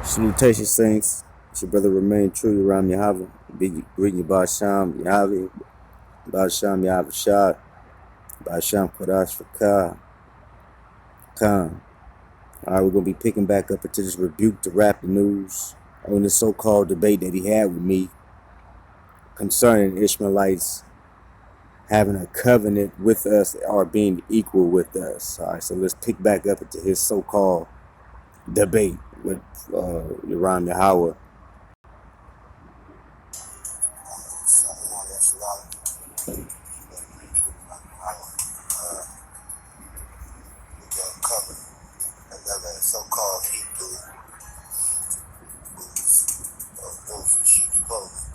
Salutation, saints. It's your brother remain true to Ram Yahweh. Be greeting you by Sham Yahweh, by Sham Yahweh Shah, by Sham Kodash for Khan. Alright, we're gonna be picking back up into this rebuke to RapTheNews on this so-called debate that he had with me concerning Ishmaelites having a covenant with us or being equal with us. Alright, so let's pick back up into his so-called debate with Ram Yahweh. Another so-called Hebrew who's known for sheep's clothing.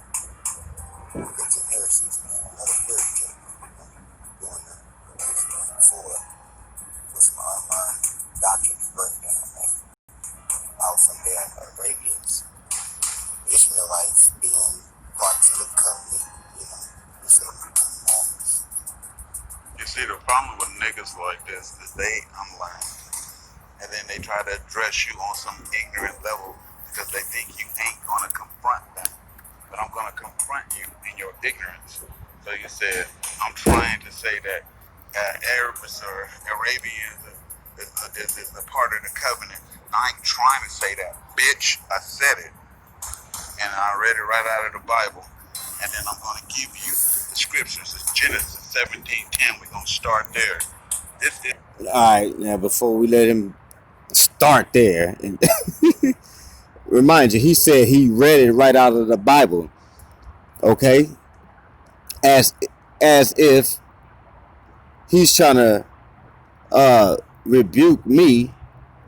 It's a heresies, another heretic doing for some online doctrine and breakdown, man. Out from there, Arabians, Ishmaelites being parts of the covenant, this madness. You see, the problem with niggas like this is they unlearn. And then they try to address you on some ignorant level because they think you ain't going to confront them. But I'm going to confront you in your ignorance. So you said, I'm trying to say that Arabs or Arabians is a part of the covenant. I ain't trying to say that. Bitch, I said it. And I read it right out of the Bible. And then I'm going to give you the scriptures. It's Genesis 17:10. We're going to start there. Alright, now before we let him start there, and remind you, he said he read it right out of the Bible. Okay? As if he's trying to rebuke me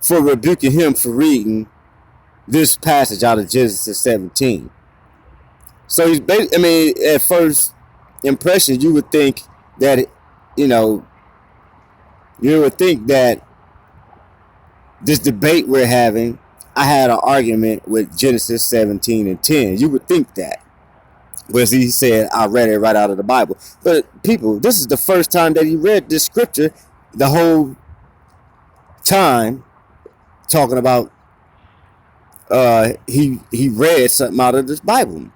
for rebuking him for reading this passage out of Genesis 17. So he's at first impression, you would think that, you would think that this debate we're having, I had an argument with Genesis 17:10. You would think that. Whereas he said, I read it right out of the Bible. But people, this is the first time that he read this scripture the whole time talking about he read something out of this Bible.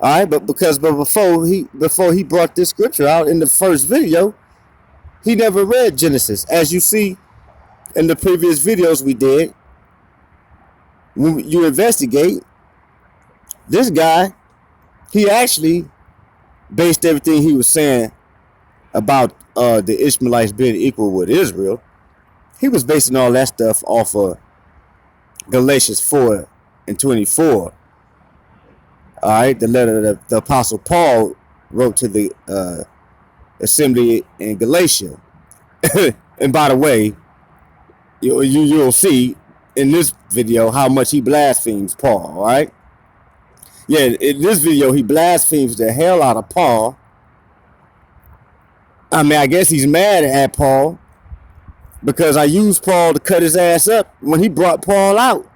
Alright, but before he brought this scripture out in the first video, he never read Genesis. As you see in the previous videos we did, when you investigate, this guy, he actually based everything he was saying about the Ishmaelites being equal with Israel. He was basing all that stuff off of Galatians 4:24. All right, the letter that the Apostle Paul wrote to the assembly in Galatia. And by the way, you'll see in this video how much he blasphemes Paul. All right. Yeah, in this video, he blasphemes the hell out of Paul. I mean, I guess he's mad at Paul because I used Paul to cut his ass up when he brought Paul out.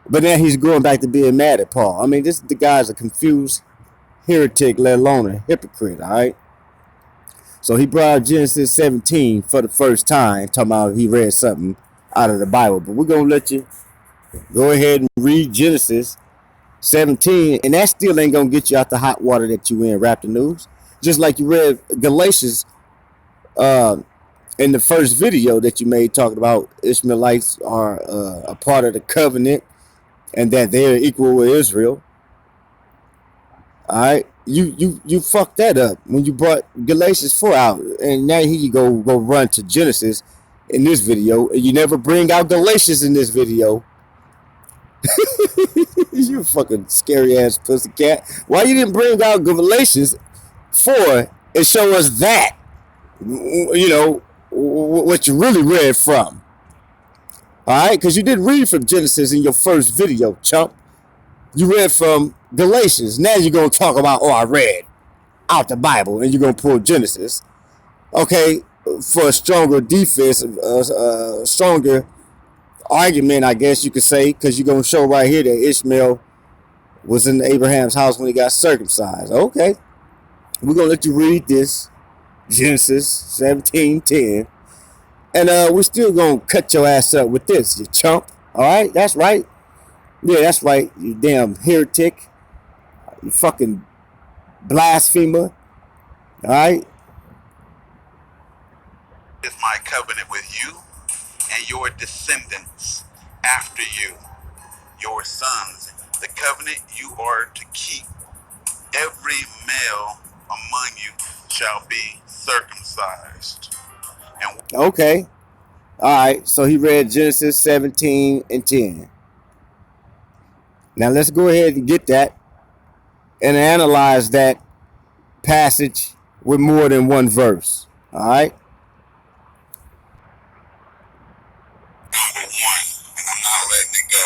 But now he's going back to being mad at Paul. I mean, the guy's a confused heretic, let alone a hypocrite, all right? So he brought Genesis 17 for the first time, talking about he read something out of the Bible. But we're going to let you go ahead and read Genesis 17, and that still ain't gonna get you out the hot water that you in RapTheNews. Just like you read Galatians in the first video that you made talking about Ishmaelites are a part of the covenant and that they're equal with Israel. All right, you fucked that up when you brought Galatians 4 out, and now here you go run to Genesis in this video, and you never bring out Galatians in this video. You fucking scary ass pussycat. Why you didn't bring out Galatians 4 and show us that? What you really read from. Alright? Because you didn't read from Genesis in your first video, chump. You read from Galatians. Now you're going to talk about, I read out the Bible, and you're going to pull Genesis. Okay? For a stronger defense, stronger argument, I guess you could say, because you're going to show right here that Ishmael was in Abraham's house when he got circumcised. Okay. We're going to let you read this, Genesis 17:10. And we're still going to cut your ass up with this, you chump. All right, that's right. Yeah, that's right. You damn heretic. You fucking blasphemer. All right. Is my covenant with you and your descendants after you, your sons. The covenant you are to keep. Every male among you shall be circumcised. And Okay. All right. So he read Genesis 17 and 10. Now let's go ahead and get that and analyze that passage with more than one verse. All right. Number one, and I'm not letting it go.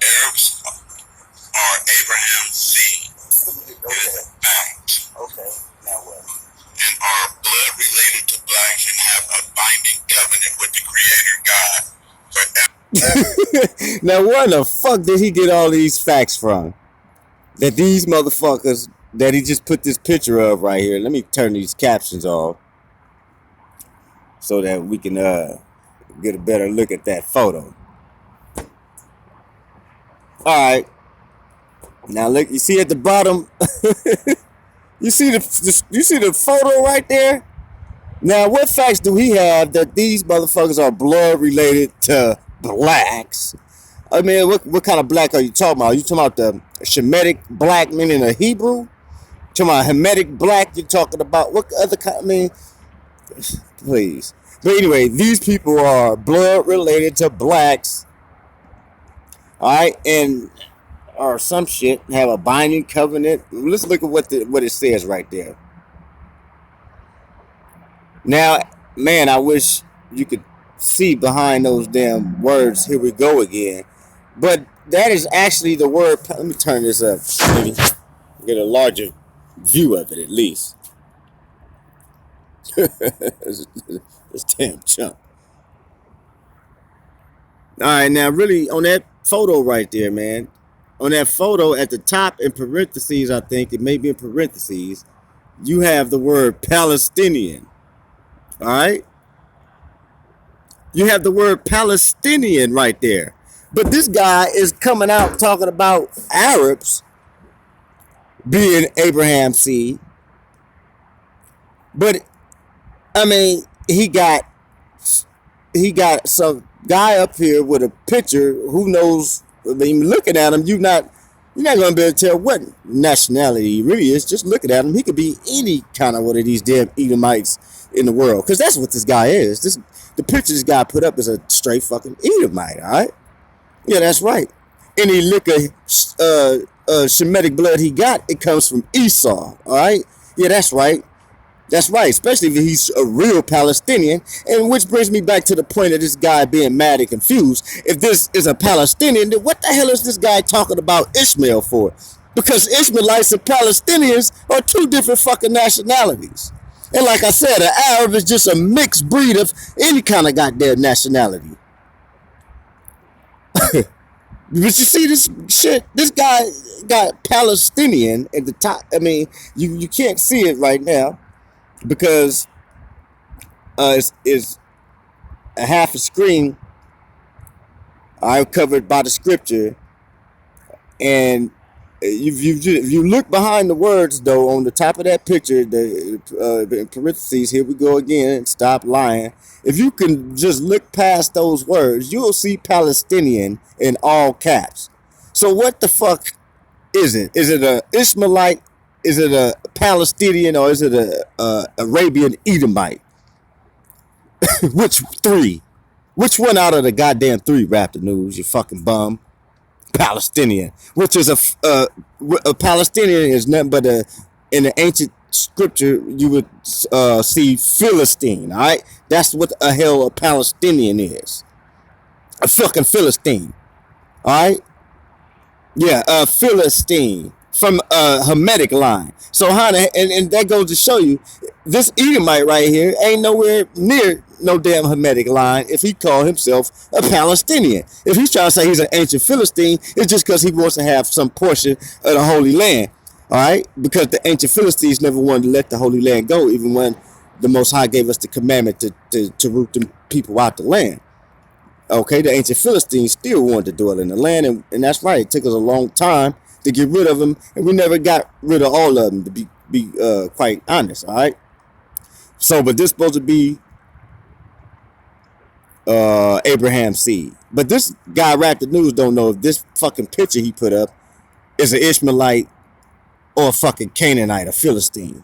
Arabs are Abraham's seed. It is a fact. okay, now what? And are blood related to blacks and have a binding covenant with the Creator God forever. Now where the fuck did he get all these facts from? That these motherfuckers that he just put this picture of right here. Let me turn these captions off so that we can get a better look at that photo. All right. Now look, you see at the bottom, you see the photo right there. Now, what facts do he have that these motherfuckers are blood related to blacks? I mean, what kind of black are you talking about? Are you talking about the Shemitic black, meaning a Hebrew? You talking about Hamitic black? You're talking about what other kind? I mean, please. But anyway, these people are blood related to blacks. All right, and or some shit have a binding covenant. Let's look at what it says right there. Now, man, I wish you could see behind those damn words. Here we go again. But that is actually the word. Let me turn this up. Maybe get a larger view of it at least. This damn chump. All right, now really on that photo right there, man. On that photo at the top in parentheses, I think it may be in parentheses, you have the word Palestinian. All right? You have the word Palestinian right there. But this guy is coming out talking about Arabs being Abraham's seed. But, I mean, he got some guy up here with a picture. Who knows? I mean, looking at him, you're not going to be able to tell what nationality he really is. Just looking at him, he could be any kind of one of these damn Edomites in the world. Because that's what this guy is. The picture this guy put up is a straight fucking Edomite, all right? Yeah, that's right. Any lick of Shemitic blood he got, it comes from Esau, all right? Yeah, that's right. That's right, especially if he's a real Palestinian. And which brings me back to the point of this guy being mad and confused. If this is a Palestinian, then what the hell is this guy talking about Ishmael for? Because Ishmaelites and Palestinians are two different fucking nationalities. And like I said, an Arab is just a mixed breed of any kind of goddamn nationality. But you see this shit? This guy got Palestinian at the top. I mean, you can't see it right now because it's a half a screen. I'm covered by the scripture, and if you look behind the words though on the top of that picture, in parentheses, here we go again. Stop lying. If you can just look past those words, you'll see Palestinian in all caps. So what the fuck is it? Is it a Ishmaelite? Is it a Palestinian, or is it a Arabian Edomite? Which three? Which one out of the goddamn three? RapTheNews, you fucking bum. Palestinian, which is a Palestinian is nothing but in the ancient scripture you would see Philistine. All right, that's what the hell a Palestinian is. A fucking Philistine. All right, yeah, a Philistine from a Hamitic line. So and that goes to show you this Edomite right here ain't nowhere near no damn Hamitic line if he called himself a Palestinian. If he's trying to say he's an ancient Philistine, it's just because he wants to have some portion of the Holy Land. All right? Because the ancient Philistines never wanted to let the Holy Land go, even when the Most High gave us the commandment to root them people out the land. Okay, the ancient Philistines still wanted to dwell in the land, and that's right. It took us a long time to get rid of them, and we never got rid of all of them, to be quite honest. All right. So, but this supposed to be Abraham's seed. But this guy, RapTheNews, don't know if this fucking picture he put up is an Ishmaelite or a fucking Canaanite, a Philistine.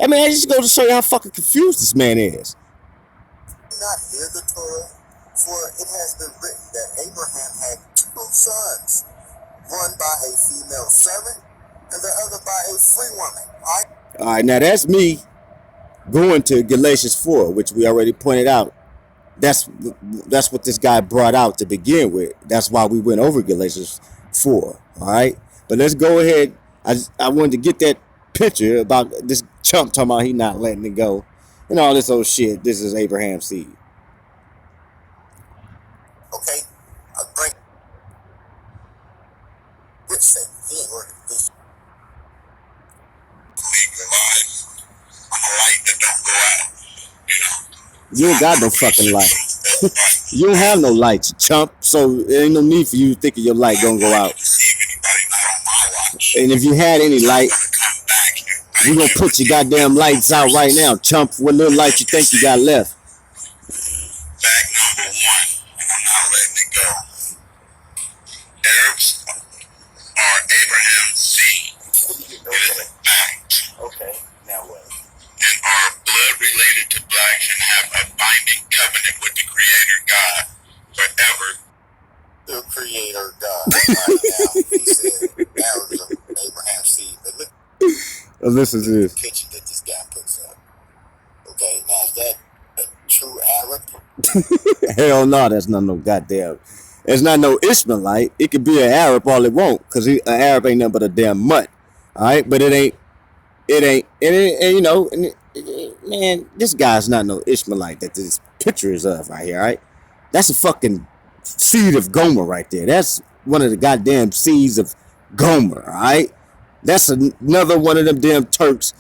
I mean, I just go to show you how fucking confused this man is. Not hear the Torah, for it has been written that Abraham had 2 sons, one by a female servant and the other by a free woman. All right, now that's me going to Galatians 4, which we already pointed out. That's what this guy brought out to begin with. That's why we went over Galatians 4. All right, but let's go ahead. I wanted to get that picture about this chump talking about he not letting it go and all this old shit. This is Abraham's seed. Okay, I'll bring which say he ain't working this. Believe your life. I'm a light that don't go out. You know. You ain't got no fucking light. You don't have no light, you chump. So there ain't no need for you thinking your light gonna go out. And if you had any light, we gonna put your goddamn lights out right now, chump. What little light you think you got left? Fact number 1, and I'm not letting it go. Arabs are Abraham's seed. It is a fact. Okay, now what? And are blood related to blacks and have a binding covenant with the Creator God forever. The Creator God. Right now, he said Arabs are Abraham's seed. But look, Listen to this. The picture that this guy puts up. Okay, now is that a true Arab? Hell no, that's not no goddamn. It's not no Ishmaelite. It could be an Arab all it won't, cause an Arab ain't nothing but a damn mutt. All right, but it ain't, and you know, man, this guy's not no Ishmaelite that this picture is of right here. All right, that's a fucking seed of Gomer right there. That's one of the goddamn seeds of Gomer. All right, that's another one of them damn Turks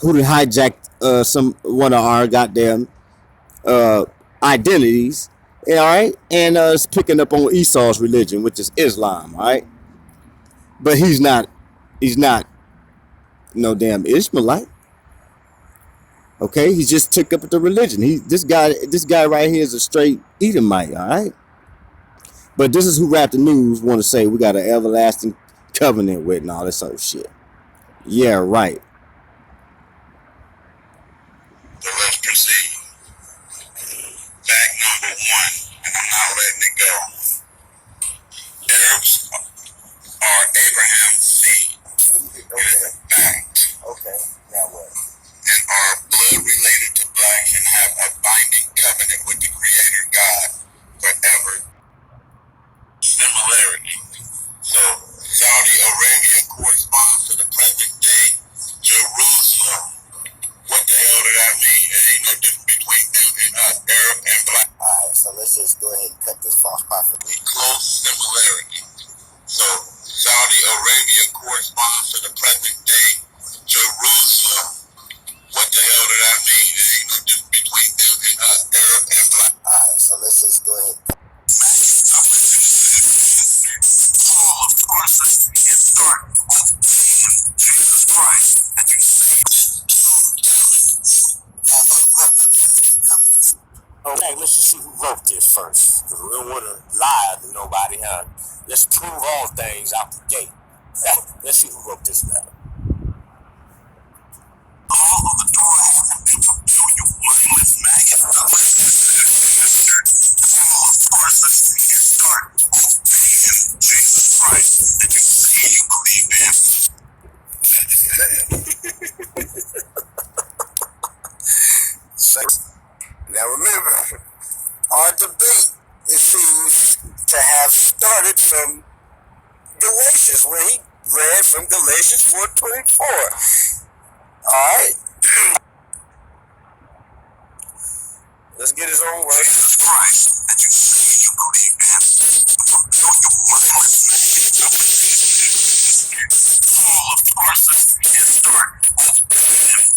who done hijacked one of our goddamn identities. Yeah, all right, and it's picking up on Esau's religion, which is Islam. All right, but he's not no damn Ishmaelite. Okay, he just took up the religion. This guy right here is a straight Edomite. All right, but this is who RapTheNews want to say we got an everlasting covenant with and all this other shit. Yeah, right. So let's proceed. Fact number 1, and I'm not letting it go. Arabs are Abraham's seed. It is a fact. Okay, now what? And are blood related to blacks and have a binding covenant with the Creator God forever. Similarity. So Saudi Arabia corresponds to the present day Jerusalem. What the hell did that mean? There ain't no difference between them and us, Arab and black. Alright, so let's just go ahead and cut this false prophet. Close similarity. So Saudi Arabia corresponds to the present day Jerusalem. What the hell did that mean? There ain't no difference between them and us, Arab and black. Alright, so let's just go ahead. Paul, of course, let's get started. Jesus Christ. Okay, let's just see who wrote this first, because we don't want to lie to nobody, huh? Let's prove all things out the gate. Let's see who wrote this letter. All of the Torah hasn't been fulfilled, you mindless maggot. Paul, of course, let's get started. In Jesus Christ, that you say you believe in. Now remember, our debate, it seems to have started from Galatians, where he read from Galatians 4:24. Alright. Let's get his own word. Jesus Christ, that you say you believe in, fulfill your mindless Paul of Tarsus and start in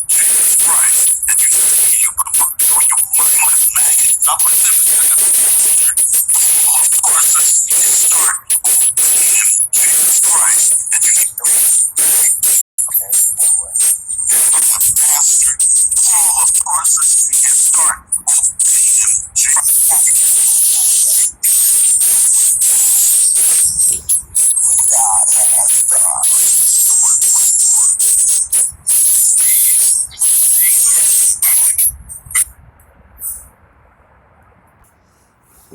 Jesus Christ, that you say you fulfill your mindless maggot. Stop listening to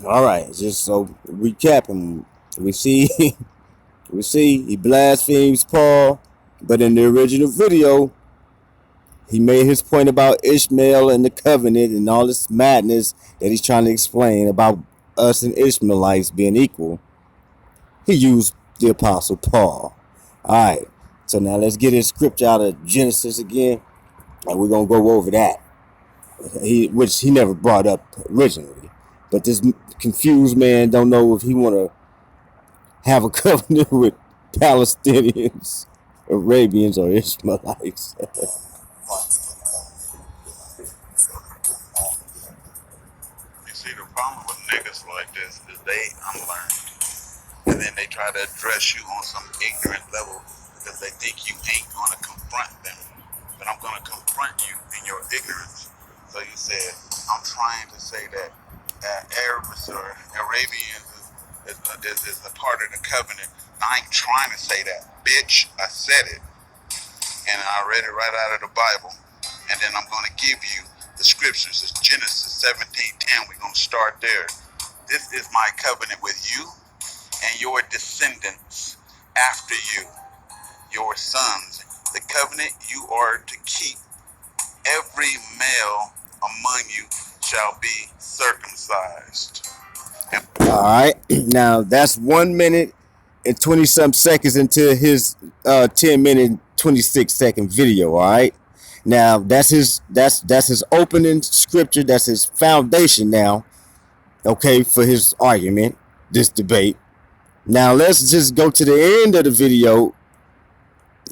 All right, just so recapping, we see we see he blasphemes Paul, but in the original video, he made his point about Ishmael and the covenant and all this madness that he's trying to explain about us and Ishmaelites being equal. He used the Apostle Paul. All right, so now let's get his scripture out of Genesis again, and we're gonna go over that, which he never brought up originally. But this confused man don't know if he want to have a covenant with Palestinians, Arabians, or Ishmaelites. You see, the problem with niggas like this is they unlearn. And then they try to address you on some ignorant level because they think you ain't going to confront them. But I'm going to confront you in your ignorance. So you said, I'm trying to say that Arabs or Arabians is a part of the covenant. I ain't trying to say that. Bitch, I said it. And I read it right out of the Bible. And then I'm going to give you the scriptures. It's Genesis 17:10. We're going to start there. This is my covenant with you and your descendants after you, your sons. The covenant you are to keep. Every male among you shall be circumcised. All right, now that's 1 minute and 20-some seconds into his 10-minute 26-second video. All right, now that's his opening scripture. That's his foundation now. Okay, for his argument, this debate. Now let's just go to the end of the video,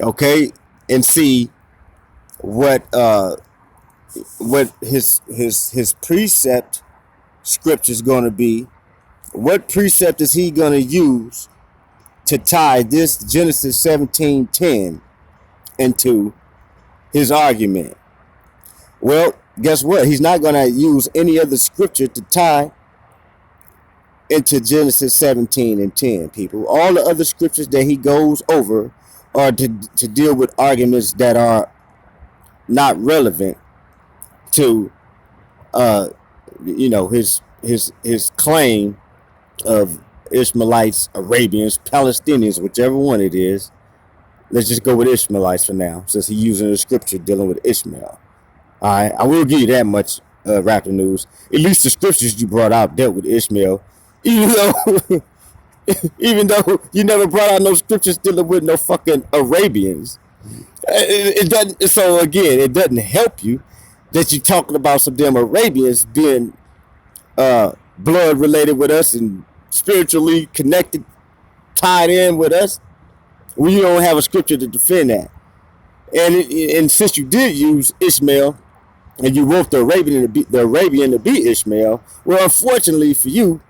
okay, and see what his precept scripture is going to be. What precept is he going to use to tie this Genesis 17:10 into his argument? Well, guess what? He's not going to use any other scripture to tie into Genesis 17:10, people. All the other scriptures that he goes over are to deal with arguments that are not relevant to his claim of Ishmaelites, Arabians, Palestinians, whichever one it is. Let's just go with Ishmaelites for now, since he's using the scripture dealing with Ishmael. All right, I will give you that much, RapTheNews. At least the scriptures you brought out dealt with Ishmael, even though you never brought out no scriptures dealing with no fucking Arabians. It doesn't. So again, it doesn't help you that you're talking about some damn Arabians being blood related with us and spiritually connected, tied in with us. We don't have a scripture to defend that. And since you did use Ishmael and you want the Arabian to be Ishmael, well, unfortunately for you,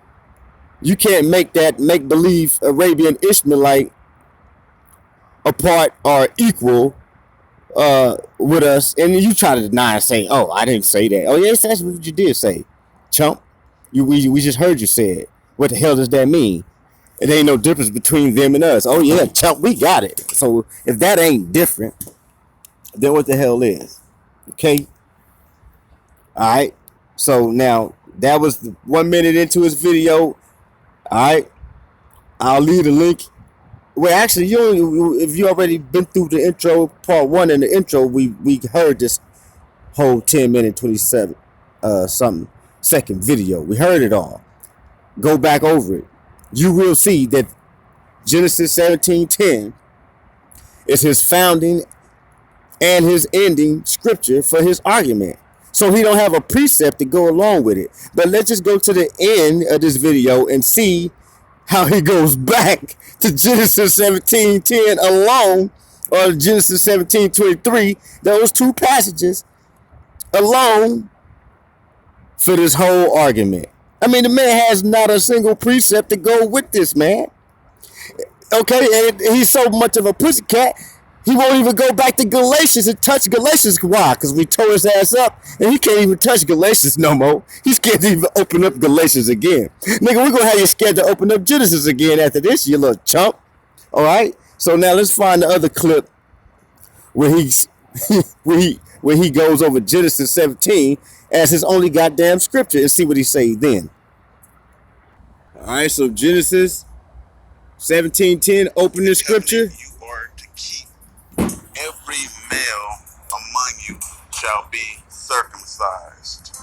you can't make that make believe Arabian Ishmaelite apart or equal with us, and you try to deny and say, "Oh, I didn't say that." Oh, yes, that's what you did say, chump. We just heard you say it. What the hell does that mean? It ain't no difference between them and us. Oh yeah, chump, we got it. So if that ain't different, then what the hell is? Okay. All right. So now that was 1 minute into his video. All right. I'll leave the link. Well, actually, if you already been through the intro, part 1 in the intro, we heard this whole 10-minute 27 something second video. We heard it all. Go back over it. You will see that Genesis 17:10 is his founding and his ending scripture for his argument. So he don't have a precept to go along with it. But let's just go to the end of this video and see how he goes back to Genesis 17:10 alone, or Genesis 17:23, those two passages alone for this whole argument. I mean, the man has not a single precept to go with this, man. Okay, and he's so much of a pussycat, he won't even go back to Galatians and touch Galatians. Why? Because we tore his ass up, and he can't even touch Galatians no more. He's scared to even open up Galatians again. Nigga, we're going to have you scared to open up Genesis again after this, you little chump. All right? So now let's find the other clip where where he goes over Genesis 17 as his only goddamn scripture and see what he say then. All right, so Genesis 17:10, open the scripture. You are to keep. Every male among you shall be circumcised.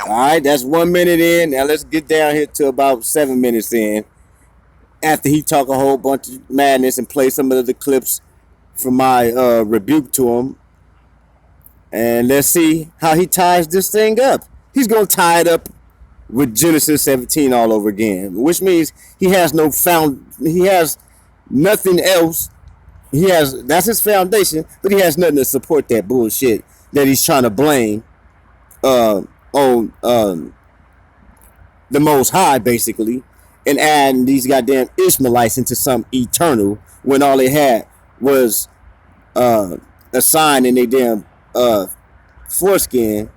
All right, that's 1 minute in. Now let's get down here to about 7 minutes in. After he talk a whole bunch of madness and play some of the clips from my rebuke to him. And let's see how he ties this thing up. He's going to tie it up with Genesis 17 all over again, which means he has nothing else. That's his foundation, but he has nothing to support that bullshit that he's trying to blame on the Most High, basically, and adding these goddamn Ishmaelites into some eternal when all they had was a sign in their damn foreskin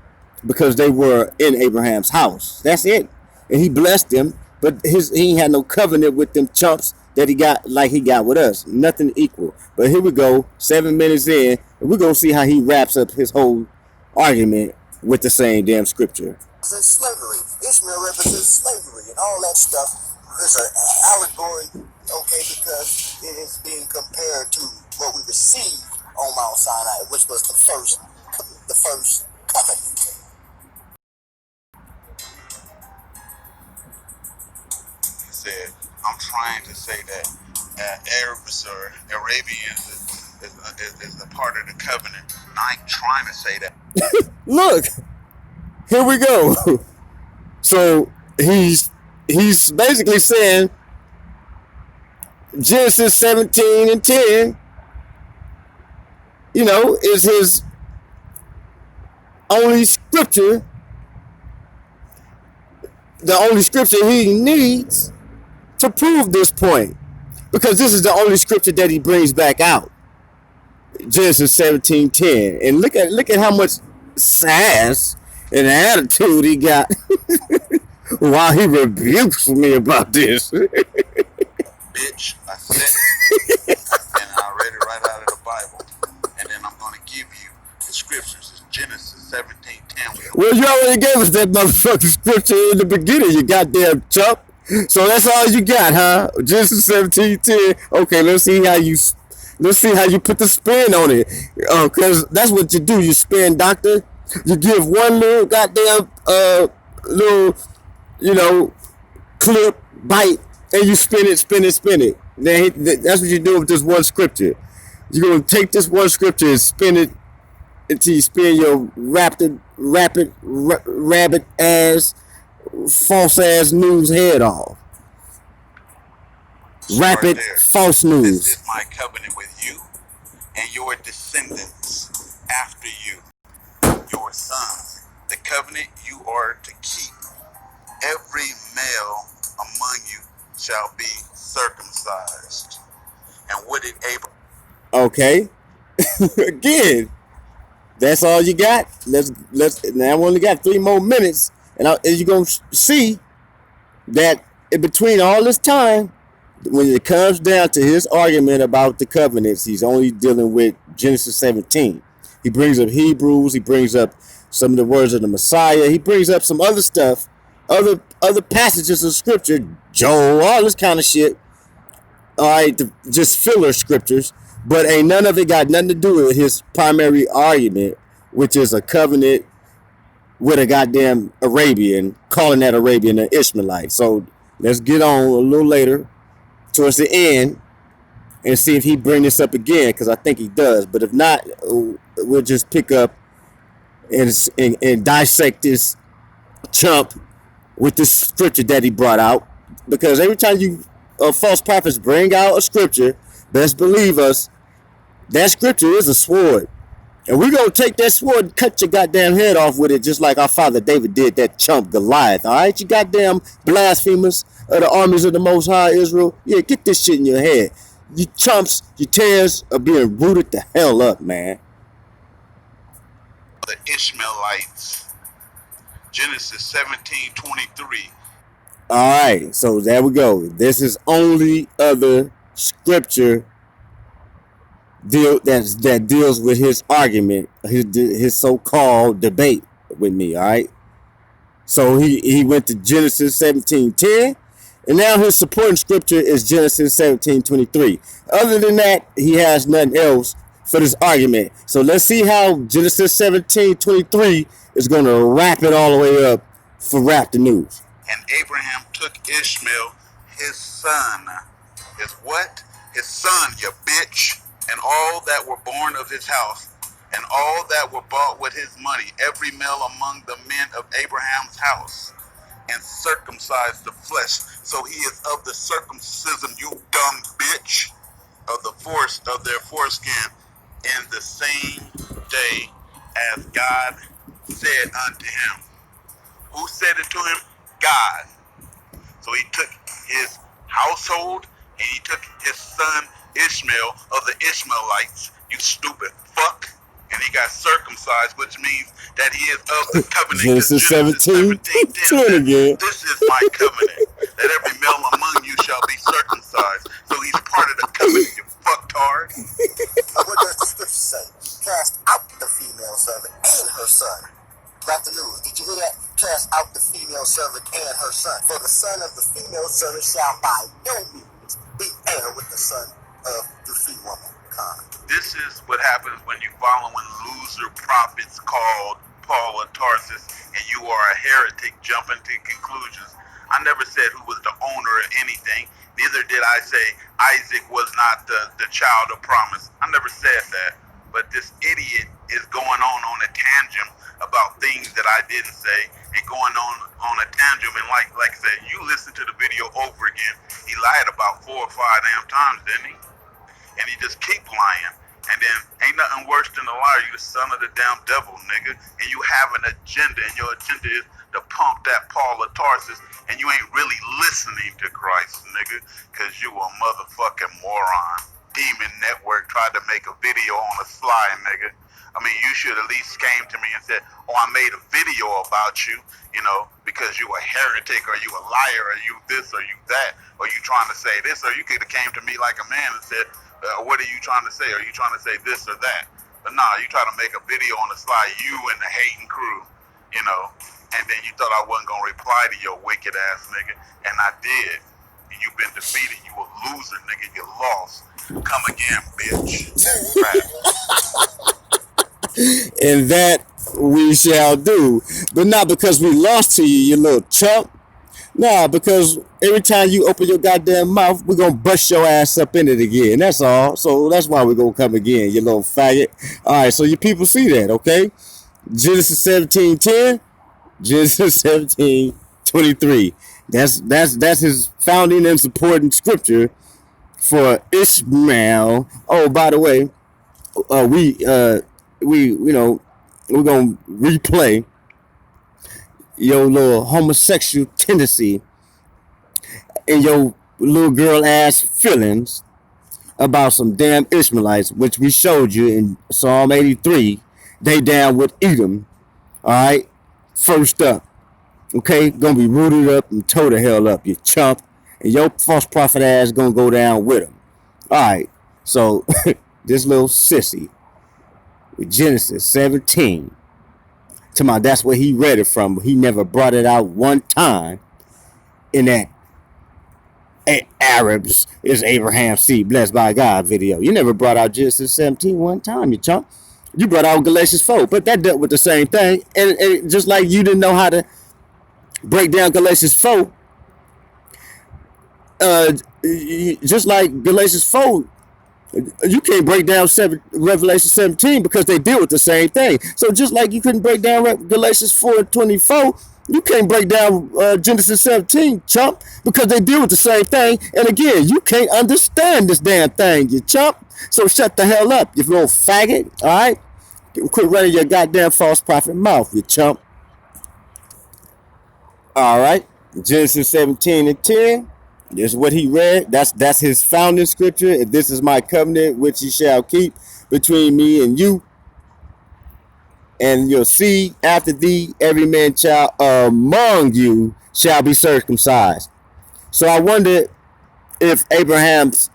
because they were in Abraham's house. That's it. And he blessed them, but he ain't had no covenant with them chumps that he got like he got with us. Nothing equal. But here we go, 7 minutes in, and we're going to see how he wraps up his whole argument with the same damn scripture. Slavery. Ishmael represents slavery and all that stuff. It's an allegory, okay, because it is being compared to what we received on Mount Sinai, which was the first covenant. He said, I'm trying to say that Arabs or Arabians is a part of the covenant. And I ain't trying to say that. Look, here we go. So he's basically saying Genesis 17 and 10, is his only scripture, the only scripture he needs to prove this point, because this is the only scripture that he brings back out. Genesis 17:10, and look at how much sass and attitude he got while he rebukes me about this. Bitch, I said it, and I read it right out of the Bible, and then I'm going to give you the scriptures. It's Genesis 17:10. Well, you already gave us that motherfucking scripture in the beginning, you goddamn chump. So that's all you got, huh? Genesis 17:10. Okay, let's see how you put the spin on it. Cause that's what you do. You spin, doctor. You give one little goddamn clip, bite, and you spin it. That's what you do with this one scripture. You're gonna take this one scripture and spin it until you spin your rabbit ass, false ass news head off. Rapid false news. This is my covenant with you and your descendants after you, your sons. The covenant you are to keep. Every male among you shall be circumcised. And what did Abraham? Okay. Again, that's all you got. Let's. Now we only got 3 more minutes, and you're gonna see that in between all this time, when it comes down to his argument about the covenants, he's only dealing with Genesis 17. He brings up Hebrews. He brings up some of the words of the Messiah. He brings up some other stuff, other passages of scripture, Joel, all this kind of shit. All right, just filler scriptures, but ain't none of it got nothing to do with his primary argument, which is a covenant with a goddamn Arabian, calling that Arabian an Ishmaelite. So let's get on a little later, towards the end, and see if he bring this up again, because I think he does. But if not, we'll just pick up and dissect this chump with this scripture that he brought out. Because every time you false prophets bring out a scripture, best believe us, that scripture is a sword. And we're going to take that sword and cut your goddamn head off with it, just like our father David did that chump Goliath. All right, you goddamn blasphemers of the armies of the Most High Israel. Yeah, get this shit in your head. You chumps, you tares are being rooted the hell up, man. The Ishmaelites. Genesis 17:23. All right, so there we go. This is only other scripture that deals with his argument, his so-called debate with me. All right, so he went to Genesis 17:10, And now his supporting scripture is Genesis 17:23. Other than that, he has nothing else for this argument. So let's see how Genesis 17:23 is going to wrap it all the way up for Rap the News. And Abraham took Ishmael, his son. His what? His son, you bitch. And all that were born of his house, and all that were bought with his money, every male among the men of Abraham's house, and circumcised the flesh. So he is of the circumcision, you dumb bitch, of the force of their foreskin, in the same day as God said unto him. Who said it to him? God. So he took his household and he took his son Ishmael of the Ishmaelites, you stupid fuck, and he got circumcised, which means that he is of the covenant. Genesis 17, 10 again. This is my covenant, that every male among you shall be circumcised. So he's part of the covenant, you fucktard. What does the scripture say? Cast out the female servant and her son. RapTheNews, did you hear that? Cast out the female servant and her son. For the son of the female servant shall by no means be heir with the son of the free woman. This is what happens when you following loser prophets called Paul of Tarsus, and you are a heretic jumping to conclusions. I never said who was the owner of anything. Neither did I say Isaac was not the child of promise. I never said that. But this idiot is going on a tangent about things that I didn't say, and going on a tangent. And like I said, you listen to the video over again. He lied about 4 or 5 damn times, didn't he? And he just keep lying. And then ain't nothing worse than a liar. You the son of the damn devil, nigga. And you have an agenda, and your agenda is to pump that Paul of Tarsus, and you ain't really listening to Christ, nigga, because you a motherfucking moron. Demon Network tried to make a video on the fly, nigga. I mean, you should at least came to me and said, oh, I made a video about you, you know, because you a heretic, or you a liar, or you this, or you that, or you trying to say this, or you could have came to me like a man and said, what are you trying to say? Are you trying to say this or that? But nah, you try to make a video on the slide, you and the hating crew, you know, and then you thought I wasn't going to reply to your wicked ass nigga, and I did. And you've been defeated. You a loser, nigga. You lost. Come again, bitch. And that we shall do. But not because we lost to you, you little chump. Nah, because every time you open your goddamn mouth, we're going to bust your ass up in it again. That's all. So that's why we're going to come again, you little faggot. All right, so you people see that, okay? Genesis 17:10, Genesis 17:23. That's his founding and supporting scripture for Ishmael. Oh, by the way, we you know, we're going to replay your little homosexual tendency and your little girl ass feelings about some damn Ishmaelites, which we showed you in Psalm 83. They down with Edom. Alright? First up. Okay? Gonna be rooted up and tore the hell up, you chump. And your false prophet ass gonna go down with them. Alright. So, this little sissy with Genesis 17. To my, that's where he read it from, but he never brought it out one time in that Arabs is Abraham's seed blessed by God video. You never brought out Genesis 17 one time, you chump. You brought out Galatians 4, but that dealt with the same thing. And just like you didn't know how to break down Galatians 4, just like Galatians 4, you can't break down Revelation 17 because they deal with the same thing. So just like you couldn't break down Galatians 4:24, you can't break down Genesis 17, chump, because they deal with the same thing. And again, you can't understand this damn thing, you chump. So shut the hell up, you little faggot, all right? Quit running your goddamn false prophet mouth, you chump. All right, Genesis 17:10. This is what he read. That's his founding scripture. And this is my covenant which he shall keep between me and you and your seed after thee. Every man child among you shall be circumcised. So I wonder if Abraham's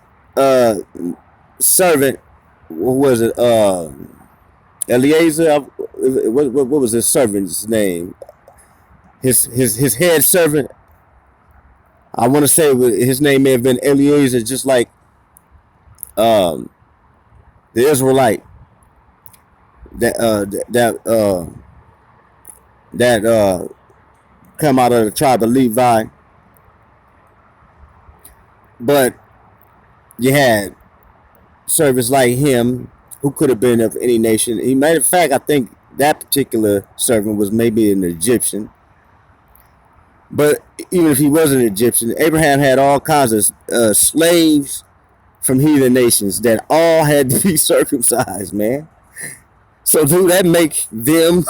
servant, what was it? Eliezer. What was his servant's name? His head servant. I want to say his name may have been Eliezer, just like the Israelite that come out of the tribe of Levi. But you had servants like him who could have been of any nation. Matter of fact, I think that particular servant was maybe an Egyptian. But even if he was an Egyptian, Abraham had all kinds of slaves from heathen nations that all had to be circumcised, man. So do that make them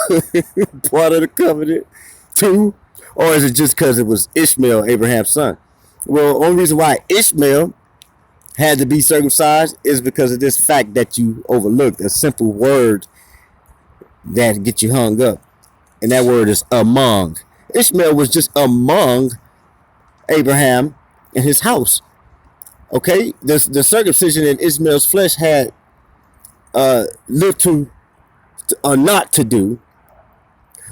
part of the covenant too? Or is it just because it was Ishmael, Abraham's son? Well, the only reason why Ishmael had to be circumcised is because of this fact that you overlooked, a simple word that gets you hung up. And that word is among. Ishmael was just among Abraham and his house. Okay? The circumcision in Ishmael's flesh had little or not to do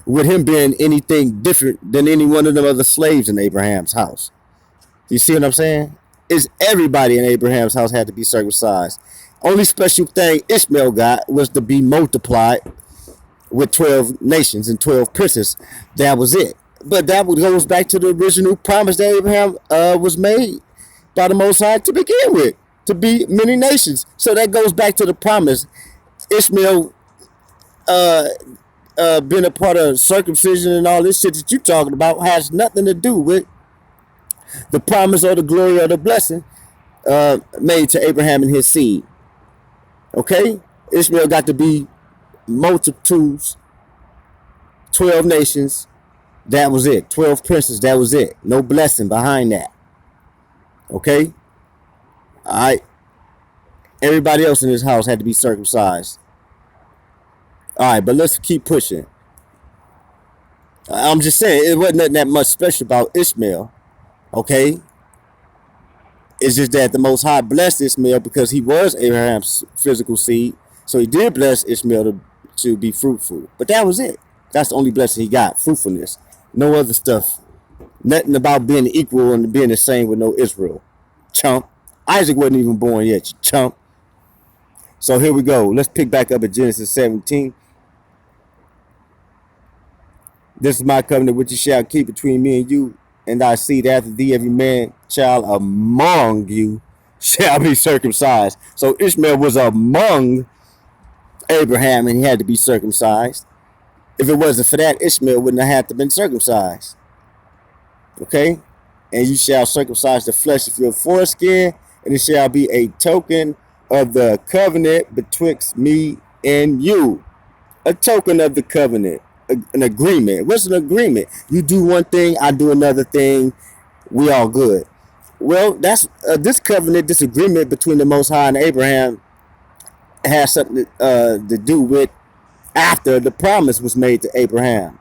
with him being anything different than any one of them other slaves in Abraham's house. You see what I'm saying? Is everybody in Abraham's house had to be circumcised. Only special thing Ishmael got was to be multiplied with 12 nations and 12 princes. That was it. But that goes back to the original promise that Abraham was made by the Most High to begin with, to be many nations. So that goes back to the promise. Ishmael being a part of circumcision and all this shit that you talking about has nothing to do with the promise or the glory or the blessing made to Abraham and his seed. Okay? Ishmael got to be multitudes, 12 nations. That was it. 12 princes. That was it. No blessing behind that. Okay? All right. Everybody else in this house had to be circumcised. All right, but let's keep pushing. I'm just saying, it wasn't nothing that much special about Ishmael. Okay? It's just that the Most High blessed Ishmael because he was Abraham's physical seed. So he did bless Ishmael to be fruitful. But that was it. That's the only blessing he got, fruitfulness. No other stuff. Nothing about being equal and being the same with no Israel. Chump. Isaac wasn't even born yet, you chump. So here we go. Let's pick back up at Genesis 17. This is my covenant which you shall keep between me and you and thy seed after thee. Every man child among you shall be circumcised. So Ishmael was among Abraham and he had to be circumcised. If it wasn't for that, Ishmael wouldn't have had to been circumcised. Okay? And you shall circumcise the flesh of your foreskin, and it shall be a token of the covenant betwixt me and you. A token of the covenant. An agreement. What's an agreement? You do one thing, I do another thing, we all good. Well, that's this covenant, this agreement between the Most High and Abraham has something to do with after the promise was made to Abraham.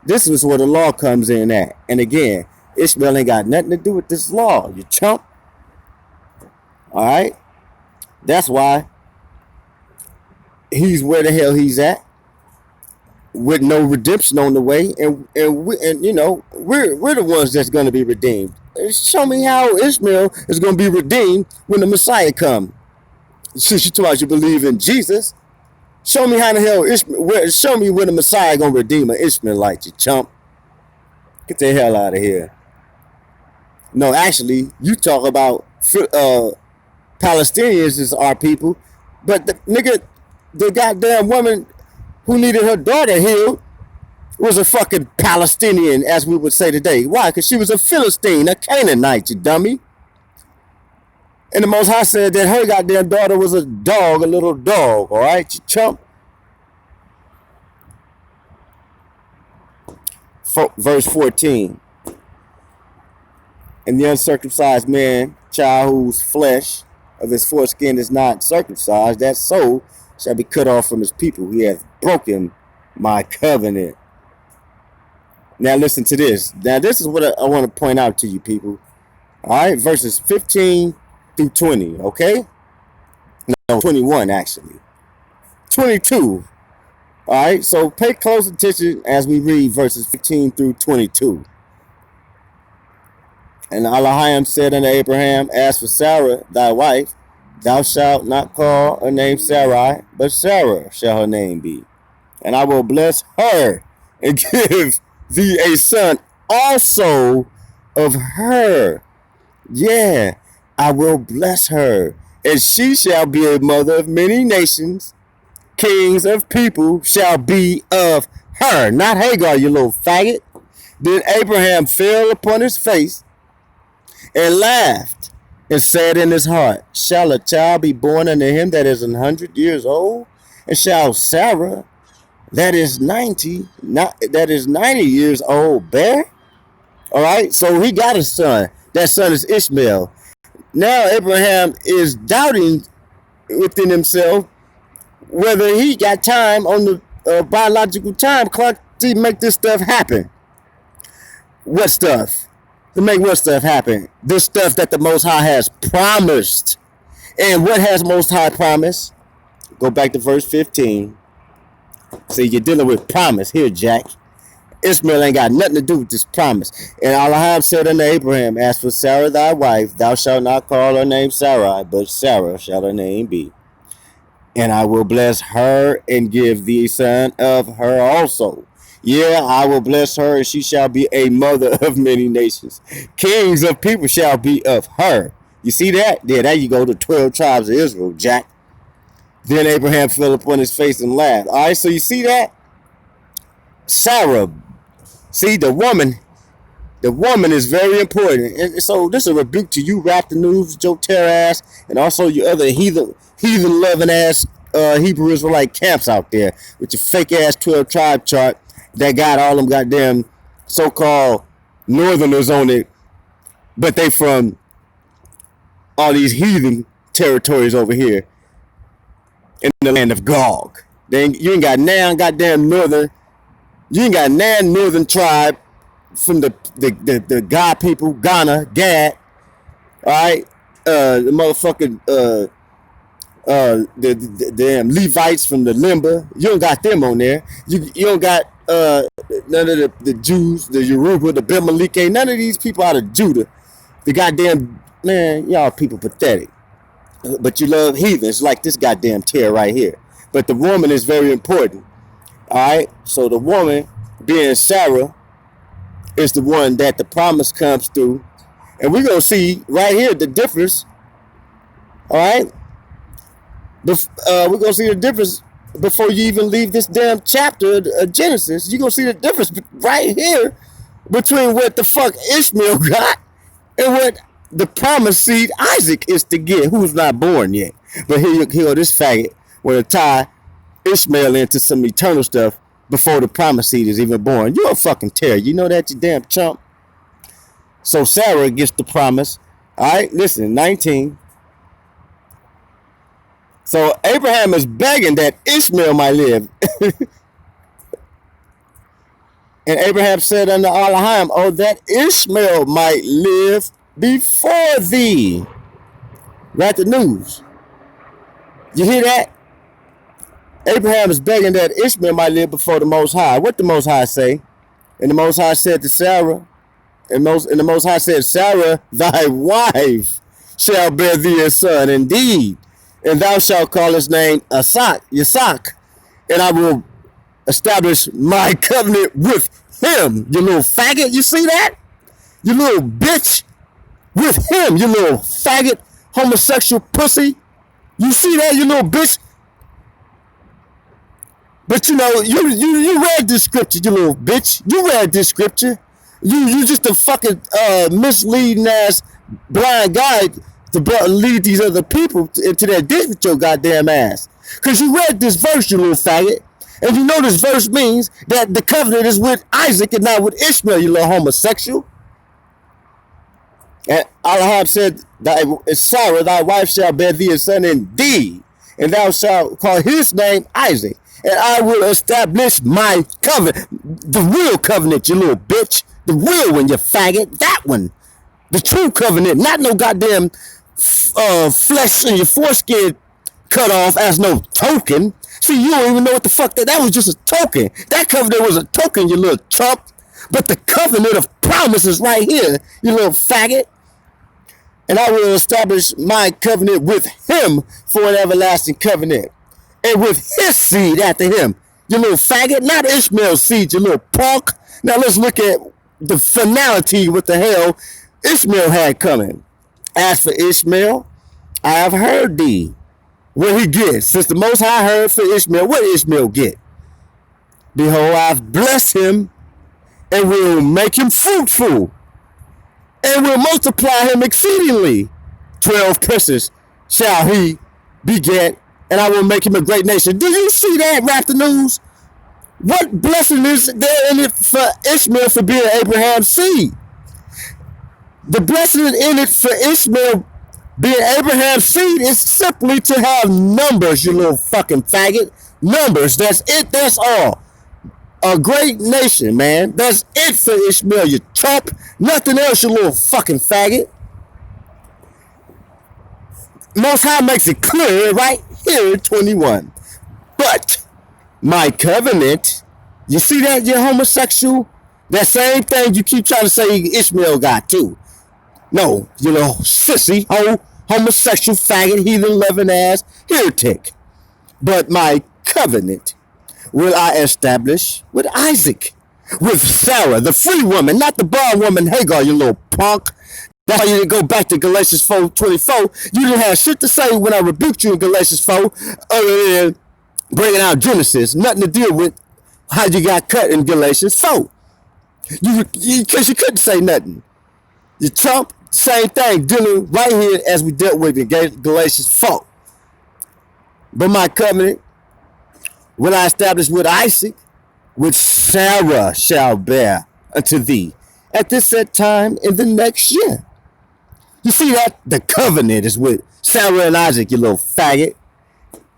This is where the law comes in at. And again, Ishmael ain't got nothing to do with this law, you chump. All right? That's why he's where the hell he's at, with no redemption on the way, and you know, we're the ones that's going to be redeemed. Show me how Ishmael is going to be redeemed when the Messiah comes. Since you told us you believe in Jesus, show me how the hell show me when the Messiah going to redeem an Ishmaelite, you chump. Get the hell out of here. No, actually, you talk about Palestinians is our people, but the goddamn woman who needed her daughter healed was a fucking Palestinian, as we would say today. Why? Because she was a Philistine, a Canaanite, you dummy. And the Most High said that her goddamn daughter was a dog, a little dog, all right, you chump. Verse 14. And the uncircumcised man, child whose flesh of his foreskin is not circumcised, that soul shall be cut off from his people. He hath broken my covenant. Now listen to this. Now this is what I want to point out to you people. All right, verses 15 through 20, okay? No, 21 actually. 22. All right, so pay close attention as we read verses 15 through 22. And Elohim said unto Abraham, as for Sarah, thy wife, thou shalt not call her name Sarai, but Sarah shall her name be. And I will bless her and give thee a son also of her. Yeah, I will bless her, and she shall be a mother of many nations. Kings of people shall be of her. Not Hagar, you little faggot. Then Abraham fell upon his face and laughed and said in his heart, shall a child be born unto him that is 100 years old? And shall Sarah that is 90 years old bear? All right, so he got a son. That son is Ishmael. Now Abraham is doubting within himself whether he got time on the biological time clock to make this stuff happen. What stuff? To make what stuff happen? This stuff that the Most High has promised. And what has Most High promised? Go back to verse 15. See, you're dealing with promise here, Jack. Ishmael ain't got nothing to do with this promise. And Elohim said unto Abraham, as for Sarah thy wife, thou shalt not call her name Sarai, but Sarah shall her name be. And I will bless her and give thee a son of her also. Yeah, I will bless her, and she shall be a mother of many nations. Kings of people shall be of her. You see that? Yeah, there you go, the 12 tribes of Israel, Jack. Then Abraham fell upon his face and laughed. All right, so you see that? Sarah. See, the woman is very important. And so this is a rebuke to you, RapTheNews, Joe Terror ass, and also you other heathen loving ass Hebrew Israelite camps out there with your fake ass 12 tribe chart that got all them goddamn so-called northerners on it, but they from all these heathen territories over here in the land of Gog. You ain't got nan goddamn northern. You ain't got nan northern tribe from the God people, Ghana, Gad. All right, the motherfucking the damn Levites from the Limba. You don't got them on there. You don't got none of the Jews, the Yoruba, the Bimalike, none of these people out of Judah. The goddamn, man, y'all people pathetic. But you love heathens like this goddamn tear right here. But the woman is very important. All right, so the woman, being Sarah, is the one that the promise comes through, and we're gonna see right here the difference. All right, we're gonna see the difference before you even leave this damn chapter of Genesis. You're gonna see the difference right here between what the fuck Ishmael got and what the promised seed Isaac is to get, who's not born yet. But here this faggot want to tie Ishmael into some eternal stuff before the promised seed is even born. You're a fucking terror. You know that, you damn chump? So Sarah gets the promise. All right, listen, 19. So Abraham is begging that Ishmael might live. And Abraham said unto Elohim, oh, that Ishmael might live before thee. RapTheNews. You hear that? Abraham is begging that Ishmael might live before the Most High. What the Most High say? And the Most High said to Sarah, and the Most High said, Sarah, thy wife, shall bear thee a son indeed, and thou shalt call his name Yisak, and I will establish my covenant with him. You little faggot, you see that? You little bitch. With him, you little faggot, homosexual pussy. You see that, you little bitch? But you know, you read this scripture, you little bitch. You read this scripture. You just a fucking misleading ass blind guy to lead these other people into that ditch with your goddamn ass. Cause you read this verse, you little faggot. And you know this verse means that the covenant is with Isaac and not with Ishmael, you little homosexual. And Elohim said, Sarah, thy wife shall bear thee a son indeed, and thou shalt call his name Isaac, and I will establish my covenant, the real covenant, you little bitch, the real one, you faggot, that one, the true covenant, not no goddamn flesh in your foreskin cut off as no token. See, you don't even know what the fuck that was just a token. That covenant was a token, you little chump. But the covenant of promise is right here, you little faggot. And I will establish my covenant with him for an everlasting covenant. And with his seed after him. You little faggot. Not Ishmael's seed, you little punk. Now let's look at the finality, what the hell Ishmael had coming. As for Ishmael, I have heard thee. What he gets. Since the Most High heard for Ishmael, what did Ishmael get? Behold, I've blessed him and will make him fruitful and will multiply him exceedingly. 12 princes shall he beget, and I will make him a great nation. Do you see that, RapTheNews? What blessing is there in it for Ishmael for being Abraham's seed? The blessing in it for Ishmael being Abraham's seed is simply to have numbers, you little fucking faggot. Numbers, that's it, that's all. A great nation, man. That's it for Ishmael, you chump. Nothing else, you little fucking faggot. Most High makes it clear right here in 21. But my covenant, you see that, you homosexual? That same thing you keep trying to say Ishmael got too. No, you little sissy, homosexual, faggot, heathen, loving ass, heretic. But my covenant will I establish with Isaac, with Sarah, the free woman, not the bondwoman Hagar, you little punk. That's why you didn't go back to Galatians 4:24. You didn't have shit to say when I rebuked you in Galatians 4, other than bringing out Genesis. Nothing to deal with how you got cut in Galatians 4. Because you couldn't say nothing. You chump, same thing, dealing right here as we dealt with in Galatians 4. But my covenant will I establish with Isaac, which Sarah shall bear unto thee at this set time in the next year. You see that? The covenant is with Sarah and Isaac, you little faggot.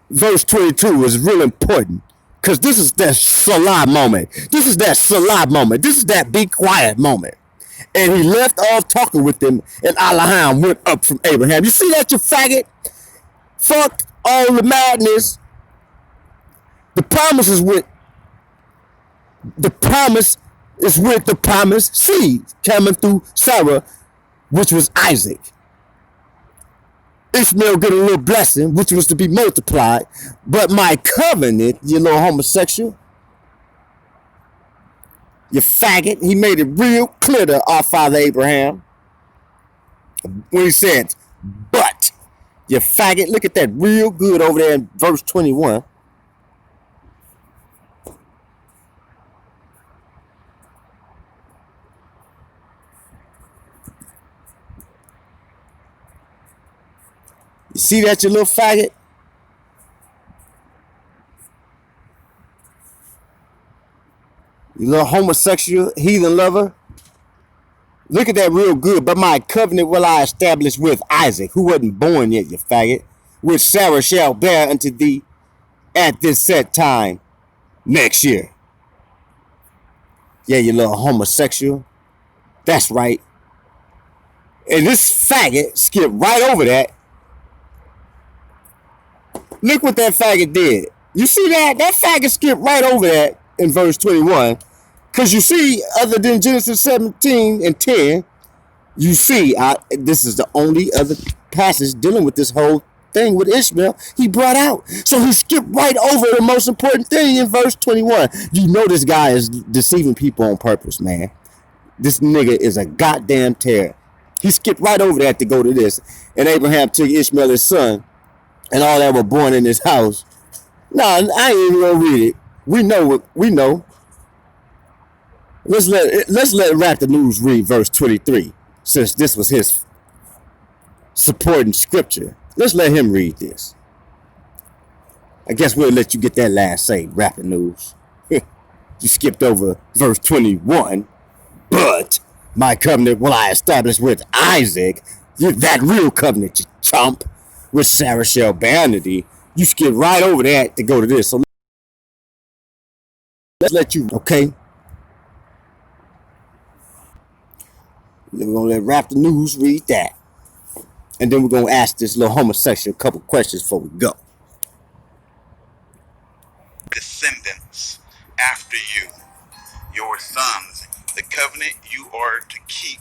Verse 22 is real important. Because this is that Salah moment. This is that Salah moment. This is that be quiet moment. And he left off talking with them, and Allaham went up from Abraham. You see that, you faggot? Fuck all the madness. The promise is with the promised seed coming through Sarah, which was Isaac. Ishmael get a little blessing, which was to be multiplied. But my covenant, you little homosexual, you faggot, he made it real clear to our father Abraham when he said, but, you faggot, look at that real good over there in verse 21. You see that, you little faggot? You little homosexual, heathen lover. Look at that real good. But my covenant will I establish with Isaac, who wasn't born yet, you faggot, which Sarah shall bear unto thee at this set time next year. Yeah, you little homosexual. That's right. And this faggot skipped right over that. Look what that faggot did. You see that? That faggot skipped right over that in verse 21. Because you see, other than Genesis 17 and 10, you see, this is the only other passage dealing with this whole thing with Ishmael he brought out. So he skipped right over the most important thing in verse 21. You know this guy is deceiving people on purpose, man. This nigga is a goddamn terror. He skipped right over that to go to this. And Abraham took Ishmael his son and all that were born in his house. No, I ain't even gonna read it. We know what we know. Let's let RapTheNews read verse 23, since this was his supporting scripture. Let's let him read this. I guess we'll let you get that last say, RapTheNews. You skipped over verse 21. But my covenant will I establish with Isaac. That real covenant, you chump. With Sarah shall bear unto thee. You skip right over that to go to this. So let's let you, okay? Then we're going to let RapTheNews read that. And then we're going to ask this little homosexual a couple questions before we go. Descendants after you, your sons, the you are to keep,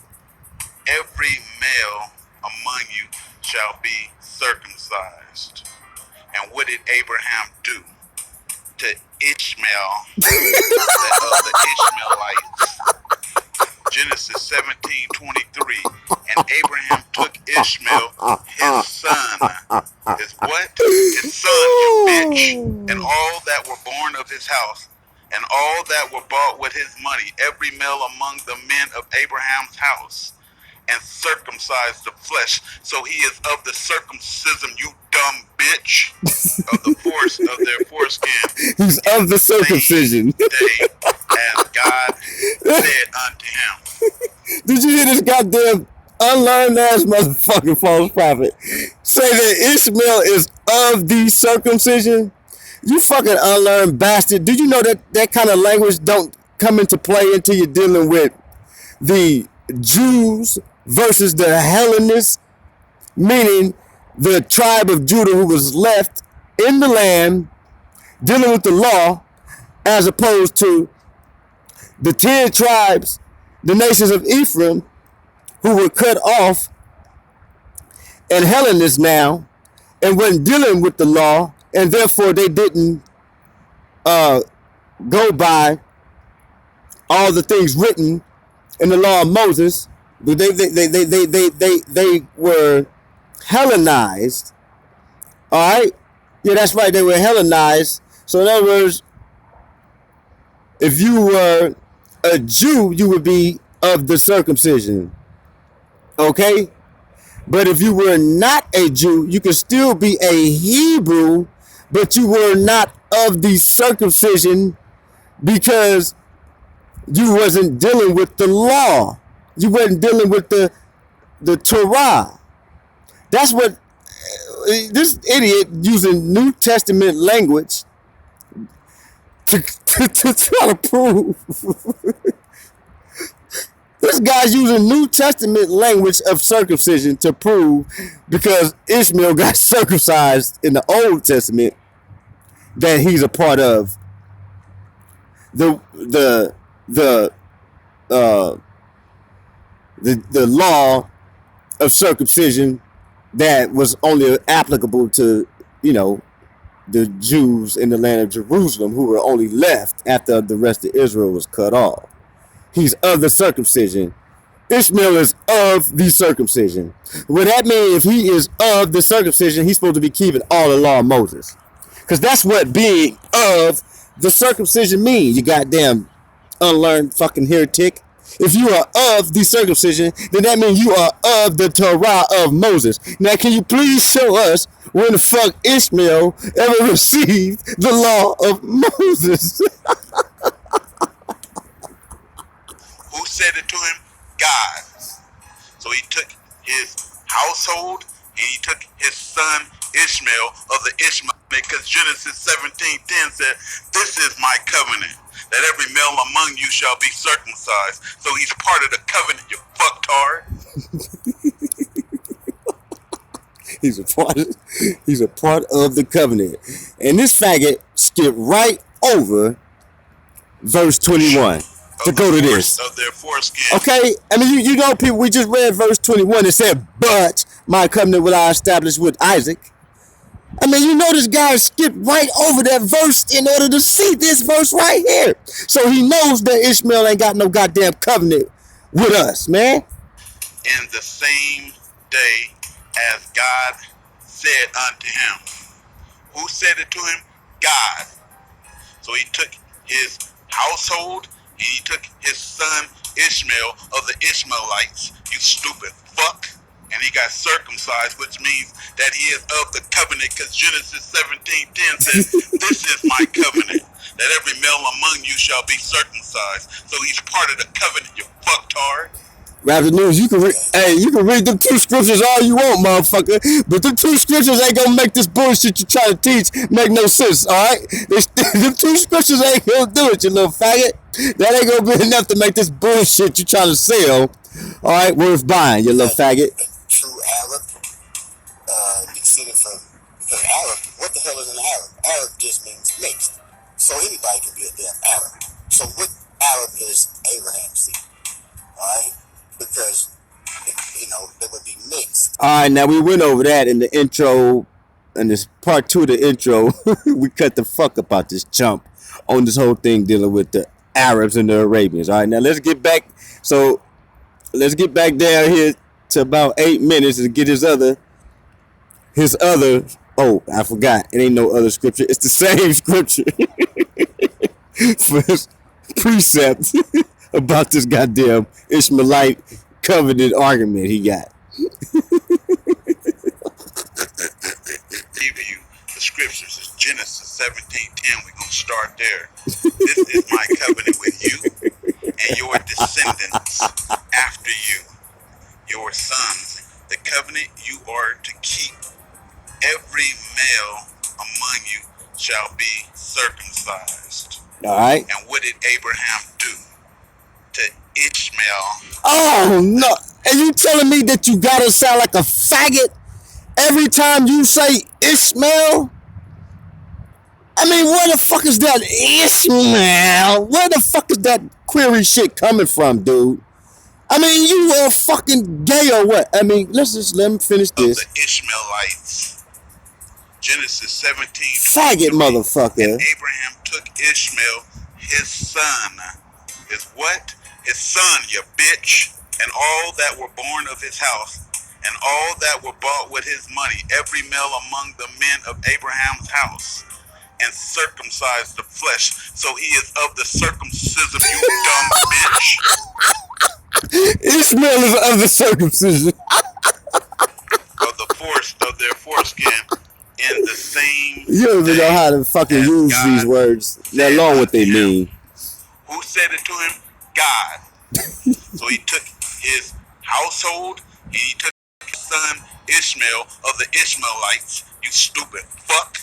every male among you shall be circumcised. And what did Abraham do to Ishmael, the Ishmaelites? Genesis 17:23. And Abraham took Ishmael, his son. His what? His son, you bitch. And all that were born of his house, and all that were bought with his money, every male among the men of Abraham's house, and circumcised the flesh. So he is of the circumcision, you dumb bitch, of their foreskin. He's of the circumcision. Day, as God said unto him. Did you hear this goddamn unlearned ass motherfucking false prophet say that Ishmael is of the circumcision? You fucking unlearned bastard. Do you know that that kind of language don't come into play until you're dealing with the Jews versus the Hellenists, meaning the tribe of Judah who was left in the land dealing with the law, as opposed to the 10 tribes, the nations of Ephraim, who were cut off and Hellenists now, and weren't dealing with the law, and therefore they didn't go by all the things written in the law of Moses. But they were Hellenized. All right? Yeah, that's right. They were Hellenized. So in other words, if you were a Jew, you would be of the circumcision. Okay? But if you were not a Jew, you could still be a Hebrew, but you were not of the circumcision because you wasn't dealing with the law. You wasn't dealing with the Torah. That's what this idiot using New Testament language to try to prove. This guy's using New Testament language of circumcision to prove, because Ishmael got circumcised in the Old Testament, that he's a part of the law of circumcision that was only applicable to, the Jews in the land of Jerusalem, who were only left after the rest of Israel was cut off. He's of the circumcision. Ishmael is of the circumcision. What that means, if he is of the circumcision, he's supposed to be keeping all the law of Moses. Because that's what being of the circumcision means, you goddamn unlearned fucking heretic. If you are of the circumcision, then that means you are of the Torah of Moses. Now, can you please show us when the fuck Ishmael ever received the law of Moses? Who said it to him? God. So he took his household and he took his son Ishmael of the Ishmael, because Genesis 17:10 said, "This is my covenant, that every male among you shall be circumcised." So he's part of the covenant, you fucktard. He's a part of the covenant. And this faggot skipped right over verse 21 to go to this. Of their foreskin. Okay, I mean, you know, people, we just read verse 21. It said, "But my covenant will I establish with Isaac." I mean, you know, this guy skipped right over that verse in order to see this verse right here. So he knows that Ishmael ain't got no goddamn covenant with us, man. In the same day as God said unto him. Who said it to him? God. So he took his household and he took his son Ishmael of the Ishmaelites, you stupid fuck, and he got circumcised, which means that he is of the covenant, because Genesis 17:10 says, "This is my covenant, that every male among you shall be circumcised." So he's part of the covenant, you fucktard. RapTheNews, you can read the two scriptures all you want, motherfucker, but the two scriptures ain't gonna make this bullshit you try to teach make no sense, alright? The two scriptures ain't gonna do it, you little faggot. That ain't gonna be enough to make this bullshit you trying to sell, alright, worth buying, you little faggot. True Arab, descended from, because Arab, what the hell is an Arab? Arab just means mixed. So anybody can be a damn Arab. So what Arab is Abraham's seed? Alright? Because, they would be mixed. All right, now we went over that in the intro, and this part 2 of the intro. We cut the fuck about this chump on this whole thing dealing with the Arabs and the Arabians. All right, now let's get back. So let's get back down here to about 8 minutes and get his other. Oh, I forgot. It ain't no other scripture. It's the same scripture for his precept about this goddamn Ishmaelite covenant argument he got. Give you the scriptures. It's Genesis 17:10. We're gonna start there. This is my covenant with you and your descendants after you, your sons. The covenant you are to keep. Every male among you shall be circumcised. All right. And what did Abraham do to Ishmael? Oh no! And you telling me that you gotta sound like a faggot every time you say Ishmael? I mean, where the fuck is that Ishmael? Where the fuck is that query shit coming from, dude? I mean, you are fucking gay or what? I mean, let me finish this. Of the Ishmaelites. Genesis 17. Faggot motherfucker. And Abraham took Ishmael, his son. His what? His son, you bitch. And all that were born of his house, and all that were bought with his money, every male among the men of Abraham's house, and circumcised the flesh. So he is of the circumcision, you dumb bitch. Ishmael is of the circumcision. Of their foreskin in the same. You don't even know how to fucking use God these words, let alone what they mean. Who said it to him? God. So he took his household and he took his son Ishmael of the Ishmaelites. You stupid fuck.